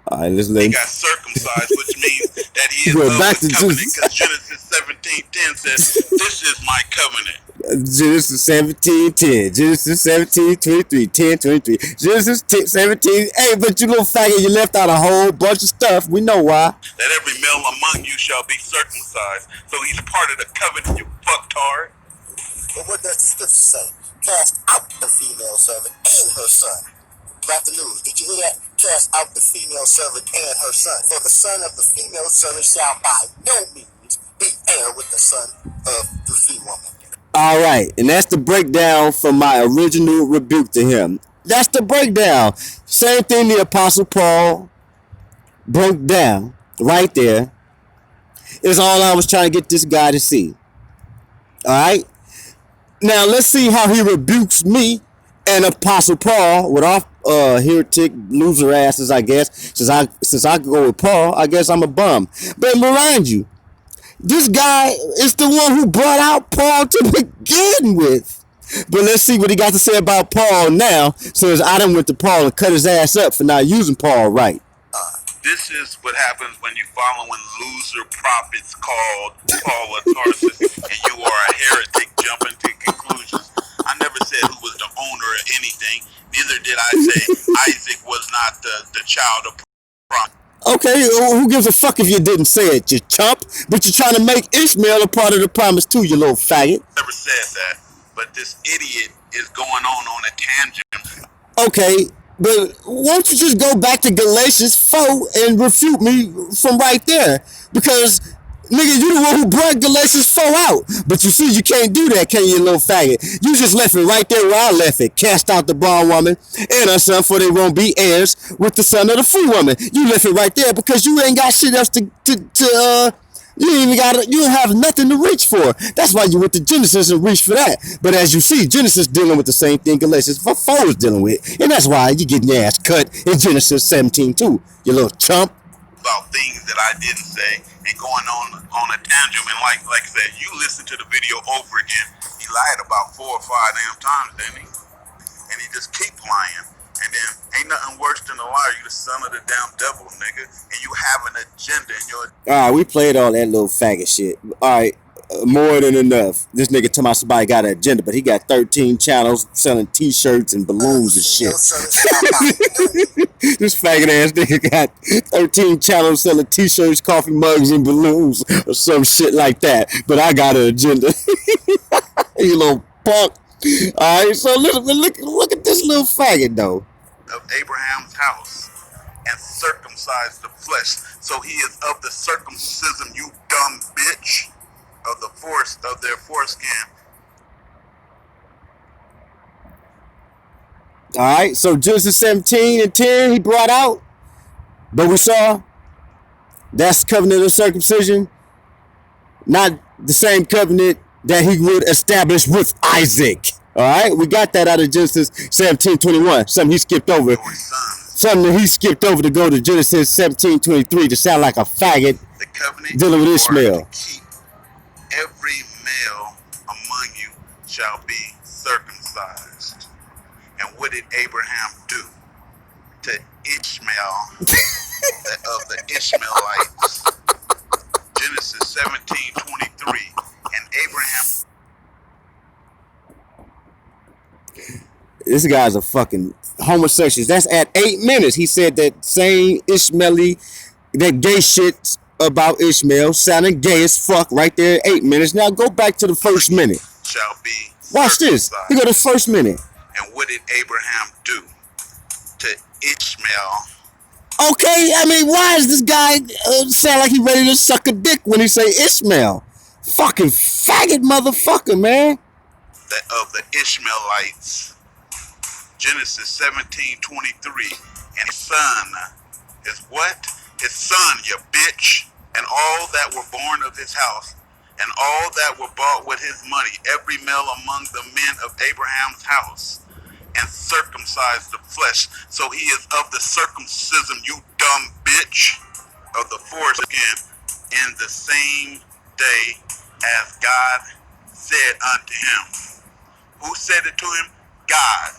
All right, let's let He him. got circumcised, which means that he is We're of back the to covenant. Jesus. Because Genesis 17:10 says, "This is my covenant." Genesis 17:10, Genesis 17:23, 10:23, Genesis 17. Hey, but you little faggot, you left out a whole bunch of stuff. We know why. That every male among you shall be circumcised. So he's part of the covenant, you fucktard. But what does the scripture say? Cast out the female servant and her son. RapTheNews, did you hear that? Cast out the female servant and her son. For the son of the female servant shall by no means be heir with the son of the free woman. All right, and that's the breakdown from my original rebuke to him. That's the breakdown. Same thing the Apostle Paul broke down right there. Is all I was trying to get this guy to see. All right. Now let's see how he rebukes me and Apostle Paul with our heretic loser asses. I guess since I go with Paul, I guess I'm a bum. But remind you, this guy is the one who brought out Paul to begin with. But let's see what he got to say about Paul now, since I done went to Paul and cut his ass up for not using Paul right. This is what happens when you following loser prophets called Paul of Tarsus, and you are a heretic jumping to conclusions. I never said who was the owner of anything. Neither did I say Isaac was not the child of promise. Okay, who gives a fuck if you didn't say it, you chump? But you're trying to make Ishmael a part of the promise too, you little faggot. Never said that, but this idiot is going on a tangent. Okay, but won't you just go back to Galatians 4 and refute me from right there? Because, nigga, you the one who brought Galatians 4 out. But you see, you can't do that, can you, little faggot? You just left it right there where I left it. Cast out the bondwoman and her son, for they won't be heirs with the son of the free woman. You left it right there because you ain't got shit else you don't have nothing to reach for. That's why you went to Genesis and reached for that. But as you see, Genesis dealing with the same thing Galatians 4 is dealing with. And that's why you getting your ass cut in Genesis 17 too, you little chump. About things that I didn't say and going on a tangent, and like I said, you listen to the video over again. He lied about 4 or 5 damn times, didn't he? And he just keep lying. And then ain't nothing worse than a liar. You the son of the damn devil, nigga. And you have an agenda in your. All right, we played all that little faggot shit. All right, More than enough. This nigga talking about somebody got an agenda, but he got 13 channels selling t-shirts and balloons and shit. This faggot ass nigga got 13 channels selling t-shirts, coffee mugs, and balloons or some shit like that. But I got an agenda. You little punk. Alright, so look at this little faggot though. Of Abraham's house and circumcise the flesh. So he is of the circumcision, you dumb bitch. Of their foreskin. Alright, so Genesis 17 and 10 he brought out. But we saw that's covenant of circumcision. Not the same covenant that he would establish with Isaac. Alright, we got that out of Genesis 17:21. Something he skipped over. Something that he skipped over to go to Genesis 17:23 to sound like a faggot The covenant dealing with Ishmael. Every male among you shall be circumcised. And what did Abraham do to Ishmael of the Ishmaelites? Genesis 17:23. And Abraham. This guy's a fucking homosexual. That's at 8 minutes. He said that same Ishmaeli, that gay shit about Ishmael sounding gay as fuck right there at 8 minutes. Now go back to the first minute. Shall be. Watch this. You go to the first minute. And what did Abraham do to Ishmael? Okay, I mean, why is this guy sound like he ready to suck a dick when he say Ishmael? Fucking faggot motherfucker, man. Of the Ishmaelites. Genesis 17:23. And his son is what? His son, you bitch. And all that were born of his house, and all that were bought with his money, every male among the men of Abraham's house, and circumcised the flesh. So he is of the circumcision, you dumb bitch, of the foreskin, in the same day as God said unto him. Who said it to him? God.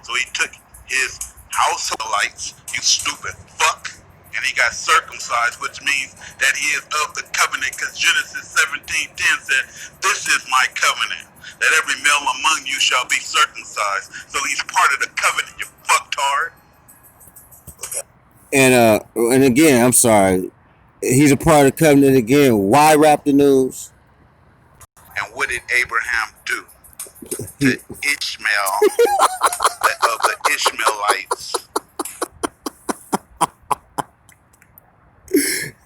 So he took his householdites, you stupid fuck, and he got circumcised, which means that he is of the covenant, because Genesis 17:10 said, this is my covenant, that every male among you shall be circumcised. So he's part of the covenant, you fucktard. And again, I'm sorry, he's a part of the covenant again. Why RapTheNews? And what did Abraham do to Ishmael of the Ishmaelites?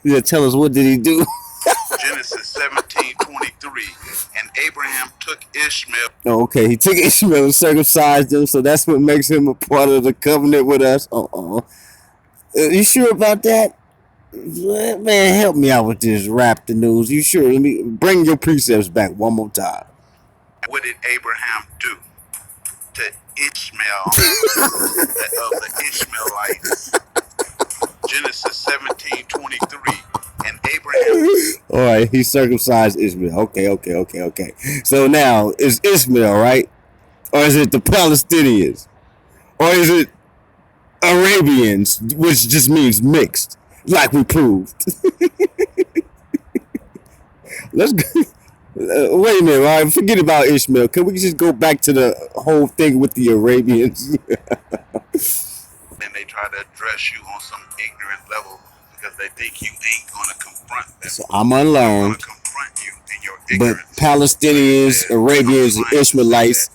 Yeah, tell us, what did he do? Genesis 17:23. And Abraham took Ishmael. Oh, okay, he took Ishmael and circumcised him, so that's what makes him a part of the covenant with us. You sure about that? Man, help me out with this RapTheNews. You sure? Let me bring your precepts back one more time. What did Abraham do to Ishmael of the Ishmaelites? Genesis 17:23. And Abraham. All right, he circumcised Ishmael. Okay. So now, is Ishmael, right? Or is it the Palestinians? Or is it Arabians, which just means mixed, like we proved? Let's go. Wait a minute, all right, forget about Ishmael. Can we just go back to the whole thing with the Arabians? Then they try to address you on some ignorant level because they think you ain't gonna confront them. So I'm unlearned. Gonna confront you in your But ignorance. Palestinians, Arabians, and Ishmaelites,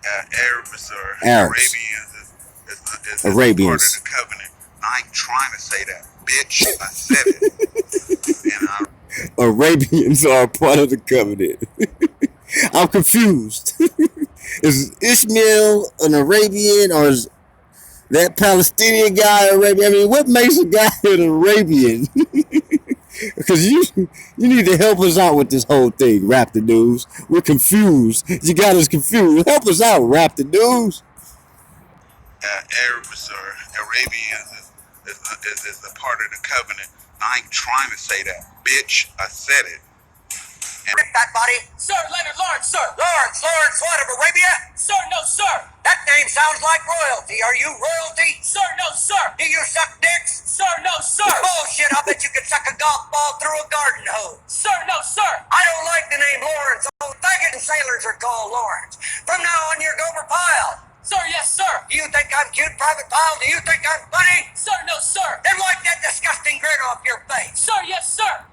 Arabs or Arabs. Arabians is Arabians. part of the covenant. I ain't trying to say that, bitch. I said it. And Arabians are part of the covenant. I'm confused. Is Ishmael an Arabian, or is that Palestinian guy Arabian? I mean, what makes a guy an Arabian? Because you need to help us out with this whole thing, RapTheNews. We're confused. You got us confused. Help us out, RapTheNews. Arabs or Arabians is a part of the covenant. I ain't trying to say that, bitch. I said it. Rip that body. Sir, Leonard Lawrence, sir. Lawrence what, of Arabia? Sir, no, sir. That name sounds like royalty. Are you royalty? Sir, no, sir. Do you suck dicks? Sir, no, sir. Bullshit, I bet you could suck a golf ball through a garden hose. Sir, no, sir. I don't like the you think I'm cute, Private Pile? Do you think I'm funny? Sir, no, sir. Then wipe that disgusting grin off your face. Sir, yes, sir.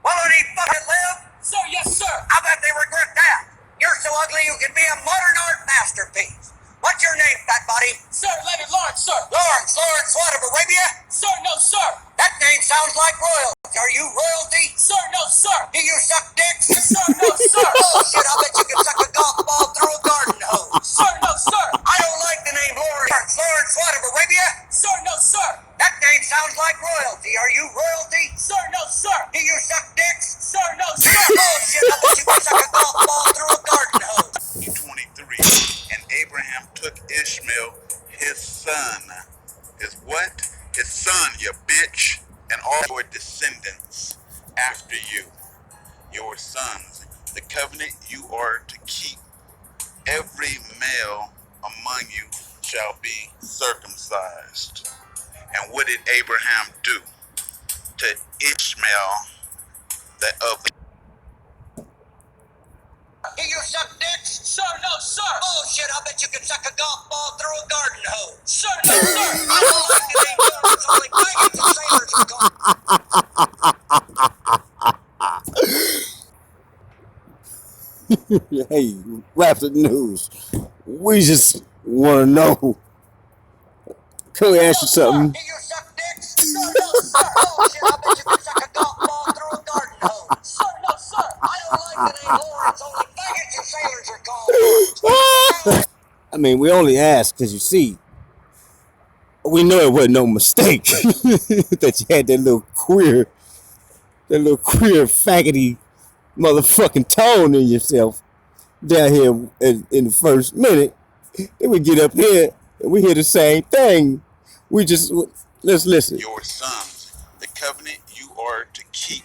Well, don't he fucking live? Sir, yes, sir. I bet they regret that. You're so ugly you could be a modern art masterpiece. What's your name, fat body? Sir, Leonard Lawrence, sir. Lawrence what of Arabia? Sir, no, sir. That name sounds like royalty. Are you royalty? Sir, no, sir. Do you suck dicks? Sir, no, sir. Oh shit, I bet you can suck a golf ball through a garden hose. Sir, no, sir. I don't like the name Lawrence. Lawrence what of Arabia? Sir, no, sir. That name sounds like royalty. Are you royalty? Sir, no, sir. Do you suck dicks? Sir, no, sir. Oh shit, I bet you can suck a golf ball through a garden hose. 23. And Abraham took Ishmael, his son. His what? His son, you bitch. And all your descendants after you, your sons, the covenant you are to keep. Every male among you shall be circumcised. And what did Abraham do to Ishmael, of the Do you suck dicks? Sir, no, sir. Oh shit, I bet you can suck a golf ball through a garden hose. Sir, no, sir. I don't like the name Lawrence, only faggots and sailors are called. Hey, RapTheNews. We just want to know. Can we ask you something? Do you suck dicks? Sir, no, sir. Oh shit, I bet you can suck a golf ball through a garden hose. Sir, no, sir. I don't like the name Lawrence, only faggots and sailors are called. I mean, we only ask because you see, we know it wasn't no mistake that you had that little queer faggoty motherfucking tone in yourself down here in the first minute. Then we get up here and we hear the same thing. Let's listen. your sons, the covenant you are to keep.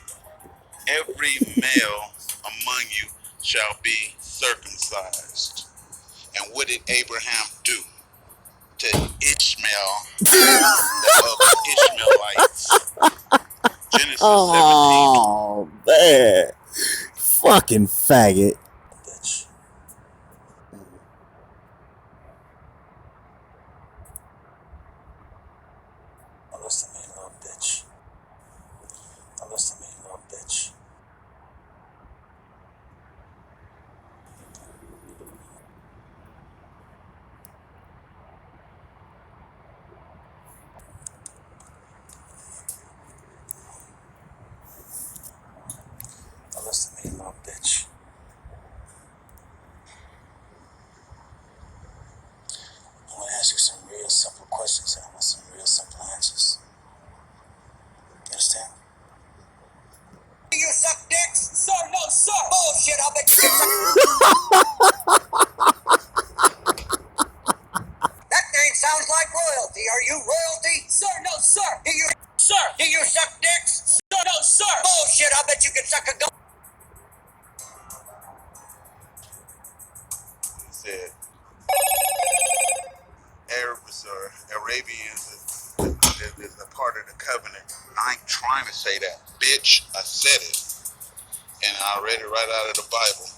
Every male among you shall be circumcised. And what did Abraham do to Ishmael, of the Ishmaelites? Genesis 17. Oh man, fucking faggot. Bitch. Now listen to me, little bitch. Now listen to me, little bitch. Now listen to me, little bitch. I'm gonna ask you some real simple questions and I want some real simple answers. You understand? Do you suck dicks? Sir, no, sir. Bullshit, I bet you can suck. That name sounds like royalty. Are you royalty? Sir, no, sir. Do you Sir. suck dicks? Sir, no, sir. Bullshit, I bet you can suck a golf. He said, Arabs or Arabians is a part of the covenant. I ain't trying to say that, bitch. I said it. And I read it right out of the Bible.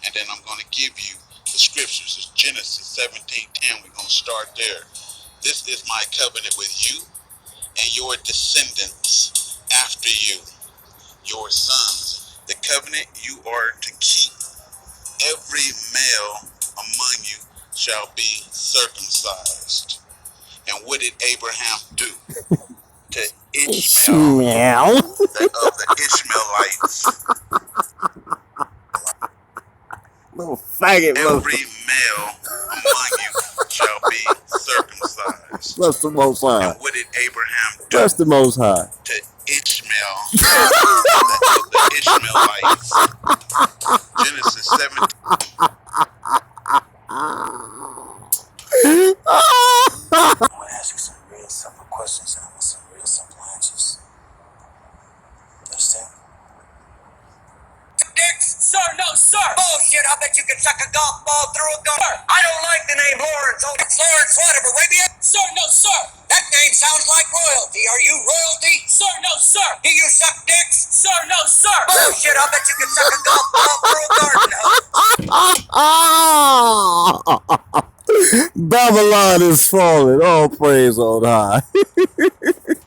And then I'm going to give you the scriptures. It's Genesis 17:10. We're going to start there. This is my covenant with you and your descendants after you, your sons. The covenant you are to keep. Every male among you shall be circumcised. And what did Abraham do to Ishmael, of the Ishmaelites? Little faggot. Every male among you shall be circumcised. Bless the Most High. And what did Abraham do Bless the Most High. to Ishmael, of the Ishmaelites? Genesis 17. I'm gonna ask you some real simple questions and I want some real simple answers. You understand? Dicks? Sir, no, sir. Bullshit, I bet you can suck a golf ball through a garden. I don't like the name Lawrence. Oh, it's Lawrence what of Arabia? Sir, no, sir. That name sounds like royalty. Are you royalty? Sir, no, sir. Do you suck dicks? Sir, no, sir. Bullshit, I bet you can suck a golf ball through a garden hose. Babylon is falling. All praise on high.